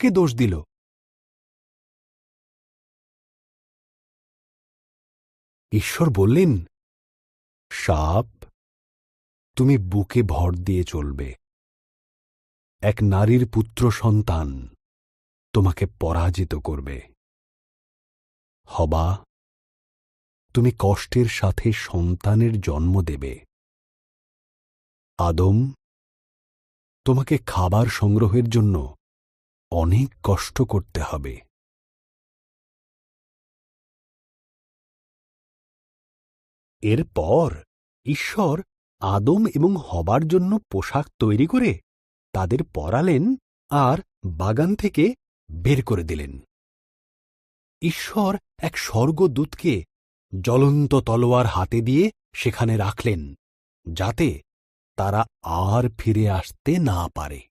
সাপকে দোষ দিল। ঈশ্বর বললেন, সাপ, তুমি বুকে ভর দিয়ে চলবে। এক নারীর পুত্র সন্তান তোমাকে পরাজিত করবে। হবা, তুমি কষ্টের সাথে সন্তানের জন্ম দেবে। আদম, তোমাকে খাবার সংগ্রহের জন্য অনেক কষ্ট করতে হবে। এরপর ঈশ্বর আদম এবং হবার জন্য পোশাক তৈরি করে তাদের পরালেন আর বাগান থেকে বের করে দিলেন। ঈশ্বর এক স্বর্গদূতকে জ্বলন্ত তলোয়ার হাতে দিয়ে সেখানে রাখলেন, যাতে তারা আর ফিরে আসতে না পারে।